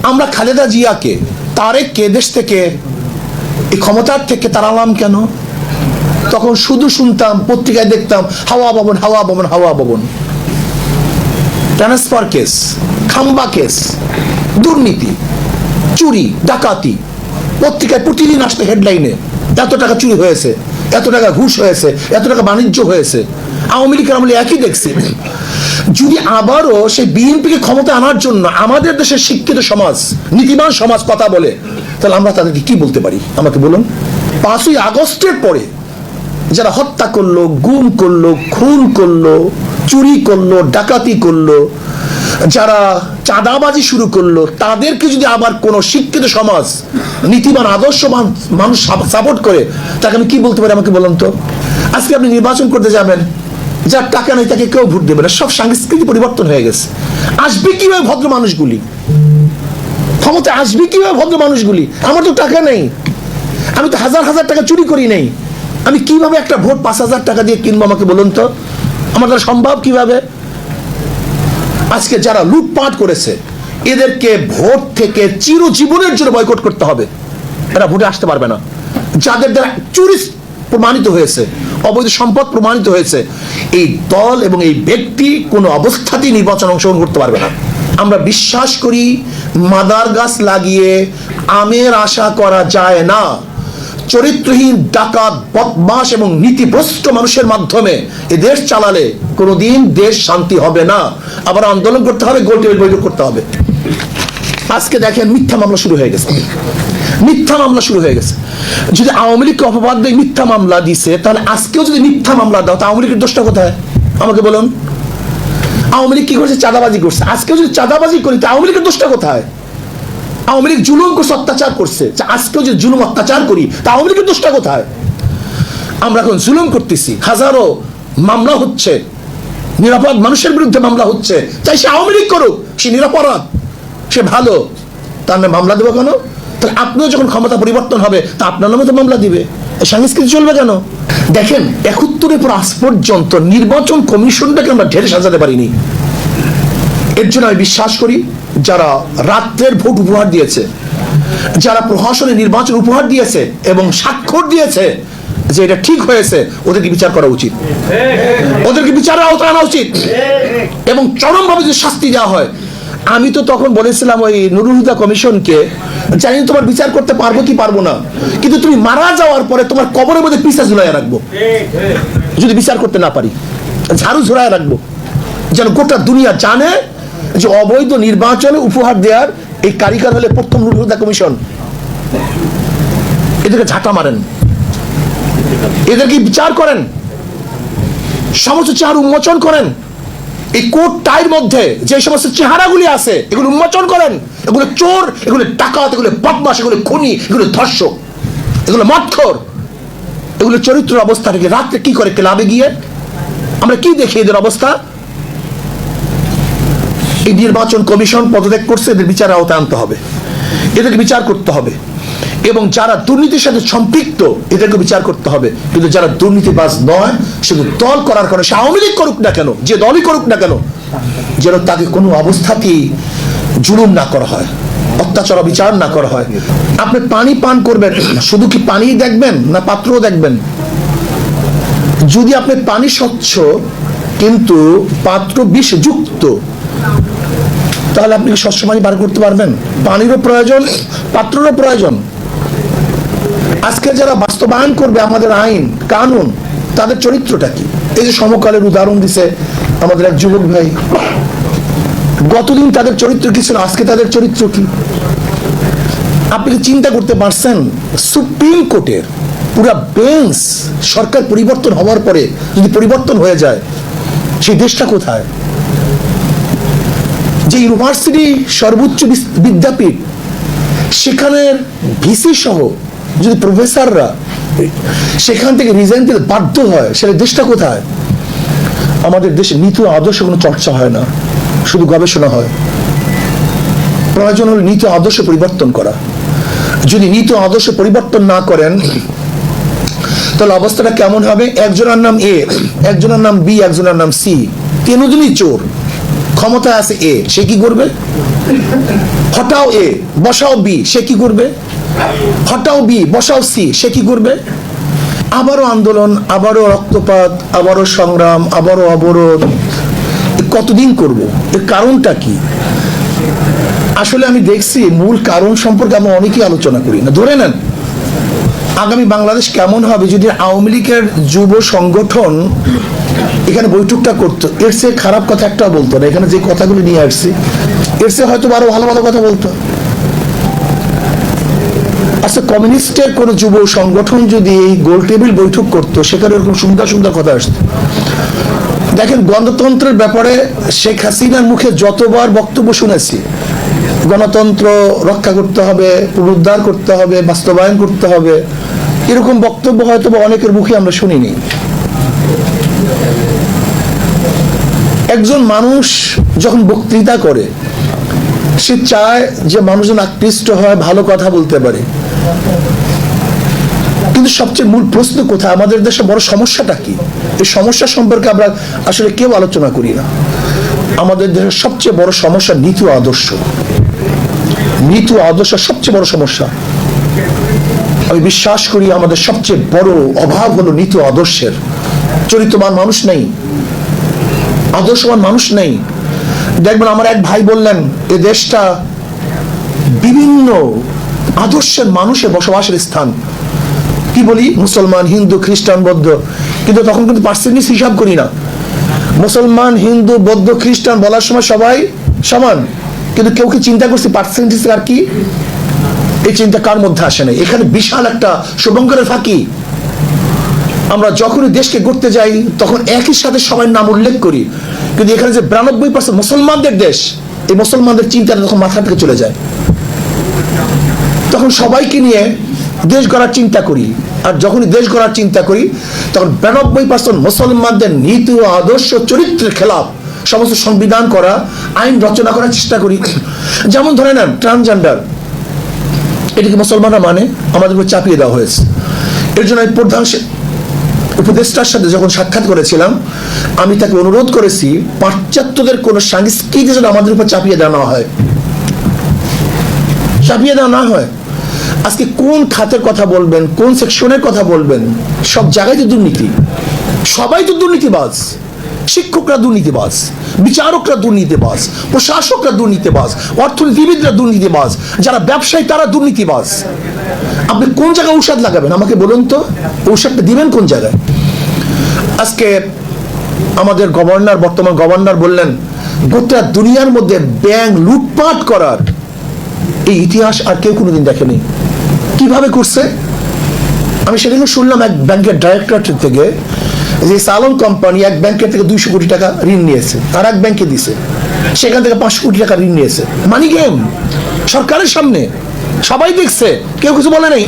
আমরা খালেদা জিয়াকে তারেককে দেশ থেকে এই ক্ষমতার থেকে তাড়ালাম কেন? তখন শুধু শুনতাম, পত্রিকায় দেখতাম হাওয়া ভবন, হাওয়া ভবন, হাওয়া ভবন, ট্রান্সফার কেস, খাম্বা কেস, দুর্নীতি, চুরি, ডাকাতি। পত্রিকায় প্রতিদিন আসতে হেডলাইনে এত টাকা চুরি হয়েছে, এত টাকা ঘুষ হয়েছে, এত টাকা বাণিজ্য হয়েছে। আওয়ামী লীগের আমলে একই দেখছি। যদি আবারও সেই বিএনপিকে ক্ষমতা আনার জন্য আমাদের দেশের শিক্ষিত সমাজ, নীতিবান সমাজ কথা বলে, তাহলে আমরা তাদেরকে কি বলতে পারি? আমাকে বলুন। 5ই আগস্টের পরে যারা হত্যা করলো, গুম করলো, খুন করলো, চুরি করলো, ডাকাতি করলো, যারা চাঁদাবাজি শুরু করলো, তাদেরকে যদি আবার কোন শিক্ষিত সমাজ, নীতিবান আদর্শবান মানুষ সাপোর্ট করে, তাকে আমি কি বলতে পারি? আমাকে বলুন তো। আজকে আপনি নির্বাচন করতে যাবেন, যার টাকা নেই তাকে কেউ ভোট দেবে না। সব সংস্কৃতি পরিবর্তন হয়ে গেছে। আসবে কিভাবে ভদ্র মানুষগুলি ক্ষমতা? আসবে কিভাবে ভদ্র মানুষগুলি? আমার তো টাকা নেই, আমি তো হাজার হাজার টাকা চুরি করি নেই, আমি কিভাবে একটা ভোট 5,000 টাকা দিয়ে কিনবো? আমাকে বলুন তো, আমার দ্বারা সম্ভব কিভাবে? আজকে যারা লুটপাট করেছে এদেরকে ভোট থেকে চিরজীবনের জন্য বয়কট করতে হবে। এরা ভোটে আসতে পারবে না। যাদের দ্বারা চুরি প্রমাণিত হয়েছে, অবৈধ সম্পদ প্রমাণিত হয়েছে, এই দল এবং এই ব্যক্তি কোনো অবস্থাতেই নির্বাচনে অংশগ্রহণ করতে পারবে না। আমরা বিশ্বাস করি মাদার গাছ লাগিয়ে আমের আশা করা যায় না। চরিত্রহীন, ডাকাত, বদমাশ এবং নীতিভ্রষ্ট মানুষের মাধ্যমে এ দেশ চালালে কোনোদিন দেশ শান্তি হবে না। আবার আন্দোলন করতে হবে, গোল টেবিল বৈঠক করতে হবে। আজকে দেখেন মিথ্যা মামলা শুরু হয়ে গেছে, মিথ্যা মামলা শুরু হয়ে গেছে। যদি আওয়ামী লীগকে অপবাদ দিয়ে মিথ্যা মামলা দিছে, তাহলে আজকেও যদি মিথ্যা মামলা দাও, তা আওয়ামী লীগের দোষটা কোথায়? আমাকে বলুন। আওয়ামী লীগ কি করছে? চাঁদাবাজি করছে। আজকেও যদি চাঁদাবাজি করি, তা আওয়ামী লীগের দোষটা কোথায়? আওয়ামী লীগ জুলুম করছে, অত্যাচার করছে। আজকেও যদি জুলুম অত্যাচার করি, তা আওয়ামী লীগের দোষটা কোথায়? আমরা এখন জুলুম করতেছি, হাজারো মামলা হচ্ছে, নিরাপদ মানুষের বিরুদ্ধে মামলা হচ্ছে। চাই সে আওয়ামী লীগ করুক, সে নিরাপরাধ, সে ভালো, তার নামে মামলা দেবো কেন? তাহলে আপনিও যখন ক্ষমতা পরিবর্তন হবে, তা আপনার নামে তো মামলা দিবে। সংস্কৃতি চলবে কেন? দেখেন 71-এর পর আজ পর্যন্ত নির্বাচন কমিশনটাকে আমরা ঢেলে সাজাতে পারিনি। এর জন্য আমি বিশ্বাস করি যারা রাত্রের ভোট উপহার দিয়েছে, যারা প্রহসনে নির্বাচন উপহার দিয়েছে এবং স্বাক্ষর দিয়েছে যে এটা ঠিক হয়েছে, ওদেরকে বিচার করা উচিত, ওদেরকে বিচারের আওতায় আনা উচিত এবং চরমভাবে যদি শাস্তি দেওয়া হয়। আমি তো তখন বলেছিলাম ওই নুরুল হুদা কমিশনকে, জানি তোমার বিচার করতে পারবো কি পারবো না, কিন্তু তুমি মারা যাওয়ার পরে তোমার কবরের মধ্যে পিসা ঝুলাইয়া রাখবো। যদি বিচার করতে না পারি, ঝাড়ু ঝুলাইয়া রাখবো, যেন গোটা দুনিয়া জানে যে অবৈধ নির্বাচনে উপহার দেওয়ার এই কারিগর হলে প্রথম নুরুল হুদা কমিশন। এদেরকে ঝাঁটা মারেন, এদেরকে বিচার করেন, সমস্ত চেহারা উন্মোচন করেন। এই কোট টাইয়ের মধ্যে যে সমস্ত চেহারাগুলি আছে এগুলো উন্মোচন করেন। এগুলো চোর, এগুলো ডাকাত, এগুলো বদমাশ, এগুলো খুনি, এগুলো ধর্ষক, এগুলো মদখোর, এগুলো চরিত্র অবস্থা থেকে রাত্রে কি করে ক্লাবে গিয়ে আমরা কি দেখি এদের অবস্থা। এই নির্বাচন কমিশন পদত্যাগ করছে, এদের বিচারের আওতায় আনতে হবে, এদেরকে বিচার করতে হবে এবং যারা দুর্নীতির সাথে সম্পৃক্ত এদেরকে বিচার করতে হবে। কিন্তু যারা দুর্নীতিবাজ নয়, শুধু দল করার কারণে, সে আওয়ামী লীগ করুক না কেন, যে দলই করুক না কেন, যেন তাকে কোনো অবস্থাতেই জুলুম না করা হয়, অত্যাচার বিচার না করা হয়। আপনি পানি পান করবেন, শুধু কি পানি দেখবেন না পাত্রও দেখবেন? যদি আপনি পানি স্বচ্ছ কিন্তু পাত্র বিষযুক্ত, তাহলে আপনি কি স্বচ্ছ পানি বার করতে পারবেন? পানিরও প্রয়োজন, পাত্রেরও প্রয়োজন। আজকে যারা বাস্তবায়ন করবে আমাদের আইন কানুন, তাদের চরিত্রটা কি? এই যে সমকালের উদাহরণ দিছে আমাদের এক যুবক ভাই, গতদিন তাদের চরিত্র কি ছিল, আজকে তাদের চরিত্র কি? আপনি কি চিন্তা করতে পারছেন সুপ্রিম কোর্টের পুরা বেঞ্চ সরকার পরিবর্তন হওয়ার পরে যদি পরিবর্তন হয়ে যায়, সেই দেশটা কোথায়? যে ইউনিভার্সিটি সর্বোচ্চ বিদ্যাপীঠ, সেখানের ভিসি সহ যদি প্রফেসররা সেখান থেকে রিজাইন দিতে বাধ্য হয়, সেটা দেশটা কোথায়? আমাদের দেশে নীতি আদর্শ কোনো চর্চা হয় না, শুধু গবেষণা হয়। প্রয়োজন হলে নীতি আদর্শ পরিবর্তন করা। যদি নীতি আদর্শ পরিবর্তন না করেন, তাহলে অবস্থাটা কেমন হবে? একজনের নাম এ, একজনের নাম বি, একজনের নাম সি, তিনজনই চোর, ক্ষমতা আছে এ, সে কি করবে? হটাও এ বসাও বি, সে কি করবে? হটাও বি বসাও সি, সে কি করবে? আবারও আন্দোলন, আবারও রক্তপাত, আবারও সংগ্রাম, আবারও অবরোধ। কতদিন করব? এর কারণটা কি? আসলে আমি দেখছি মূল কারণ সম্পর্কে আমরা অনেকেই আলোচনা করি না। ধরে নেন আগামী বাংলাদেশ কেমন হবে যদি আওয়ামী লীগের যুব সংগঠন এখানে বৈঠকটা করতো, এর চেয়ে খারাপ কথা একটাও বলতো না। এখানে যে কথাগুলো নিয়ে আসছি এর চেয়ে হয়তো আরো ভালো ভালো কথা বলতো। আচ্ছা, কমিউনিস্টের কোন যুব সংগঠন যদি এই গোল টেবিল বৈঠক করতো, সেখানে এরকম সুন্দর সুন্দর কথা আসতো। দেখেন, গণতন্ত্রের ব্যাপারে শেখ হাসিনার মুখে যতবার বক্তব্য শুনেছি, গণতন্ত্র রক্ষা করতে হবে, পুনরুদ্ধার করতে হবে, বাস্তবায়ন করতে হবে, এরকম বক্তব্য হয়তো অনেকের মুখে আমরা শুনিনি। একজন মানুষ যখন বক্তৃতা করে সে চায় যে মানুষজন আকৃষ্ট হয়, ভালো কথা বলতে পারে। কিন্তু সবচেয়ে মূল প্রশ্ন কোথায়? আমাদের দেশে বড় সমস্যাটা কি? এই সমস্যা সম্পর্কে আমরা আসলে কেউ আলোচনা করি না। আমাদের দেশের সবচেয়ে বড় সমস্যা নীতি ও আদর্শ। নীতি ও আদর্শ সবচেয়ে বড় সমস্যা। আমি বিশ্বাস করি আমাদের সবচেয়ে বড় অভাব হলো নীতি ও আদর্শের। চরিত্রবান মানুষ নেই, আদর্শবান মানুষ নেই। দেখবেন আমার এক ভাই বললেন এ দেশটা বিভিন্ন আদর্শের মানুষের বসবাসের স্থান। কি বলি? মুসলমান, হিন্দু, খ্রিস্টান, বৌদ্ধ। কিন্তু তখন কিন্তু পার্সেন্টেজ হিসাব করি না। মুসলমান, হিন্দু, বৌদ্ধ, খ্রিস্টান বলার সময় সবাই সমান, কিন্তু কেউ কি চিন্তা করছে পার্সেন্টেজ আর কি? এই চিন্তা কার মধ্যে আসে না? এখানে বিশাল একটা শুভঙ্করের ফাঁকি। আমরা যখনই দেশকে গড়তে যাই তখন একই সাথে সবার নাম উল্লেখ করি, কিন্তু এখানে যে 92% মুসলমানদের দেশ, এই মুসলমানদের চিন্তাটা তখন মাথা থেকে চলে যায়। তখন সবাইকে নিয়ে দেশ গড়ার চিন্তা করি, আর যখনই দেশ গড়ার চিন্তা করি তখন 92% মুসলমানদের নীতি ও আদর্শ চরিত্রের খেলাফ সমস্ত সংবিধান করা, আইন রচনা করার চেষ্টা করি। যেমন ধরে নেন ট্রান্সজেন্ডার, এটাকে মুসলমানরা মানে, আমাদের উপর চাপিয়ে দেওয়া হয়েছে। এর জন্য আমি প্রধান উপদেষ্টার সাথে যখন সাক্ষাৎ করেছিলাম, আমি তাকে অনুরোধ করেছি পাশ্চাত্যদের কোন সংস্কৃতি যেন আমাদের উপর চাপিয়ে দেওয়া না হয়, চাপিয়ে দেওয়া না হয়। আজকে কোন খাতের কথা বলবেন, কোন সেকশনের কথা বলবেন, সব জায়গায় তো দুর্নীতি। সবাই তো দুর্নীতিবাজ। শিক্ষকরা দুর্নীতিবাজ, বিচারকরা দুর্নীতিবাজ, প্রশাসকরা দুর্নীতিবাজ, অর্থনীতিবিদরা দুর্নীতিবাজ, যারা ব্যবসায়ী তারা দুর্নীতিবাজ। আপনি কোন জায়গায় ঔষধ লাগাবেন আমাকে বলুন তো? ঔষধটা দিবেন কোন জায়গায়? আজকে আমাদের গভর্নর, বর্তমান গভর্নর বললেন গোটা দুনিয়ার মধ্যে ব্যাংক লুটপাট করার এই ইতিহাস আর কেউ কোনোদিন দেখেনি। কিভাবে করছে? আমি সেদিন শুনলাম এক ব্যাংকের ডাইরেক্টর থেকে যে সালন কোম্পানি এক ব্যাংকের থেকে 200 কোটি টাকা ঋণ নিয়েছে, আর এক ব্যাংকে দিছে, সেখান থেকে 500 কোটি টাকা ঋণ নিয়েছে। মানি গেম সরকারের সামনে, সবাই দেখছে, কেউ কিছু বলে নাই।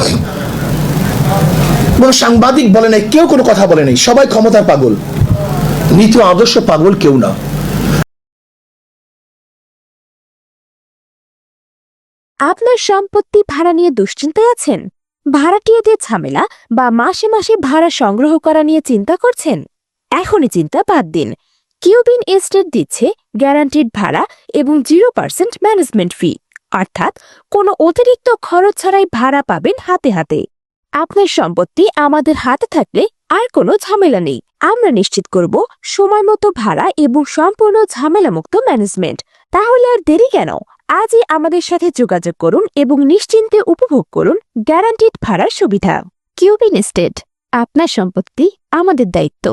কোন সাংবাদিক বলে নাই, কেউ কোনো কথা বলে নাই। সবাই ক্ষমতার পাগল, নীতি আদর্শ পাগল কেউ না। আপনার সম্পত্তি ভাড়া নিয়ে দুশ্চিন্তায় আছেন? ভাড়াটিয়াদের ঝামেলা বা মাসে মাসে ভাড়া সংগ্রহ করা নিয়ে চিন্তা করছেন? এখনই চিন্তা বাদ দিন। কিউবিন এস্টেট দিচ্ছে গ্যারান্টিড ভাড়া এবং 0% ম্যানেজমেন্ট ফি, অর্থাৎ কোনো অতিরিক্ত খরচ ছাড়াই ভাড়া পাবেন হাতে হাতে। আপনার সম্পত্তি আমাদের হাতে থাকলে আর কোনো ঝামেলা নেই। আমরা নিশ্চিত করব সময় মতো ভাড়া এবং সম্পূর্ণ ঝামেলামুক্ত ম্যানেজমেন্ট। তাহলে আর দেরি কেন? আজই আমাদের সাথে যোগাযোগ করুন এবং নিশ্চিন্তে উপভোগ করুন গ্যারান্টিড ভাড়ার সুবিধা। কিউবিন এস্টেট, আপনার সম্পত্তি আমাদের দায়িত্ব।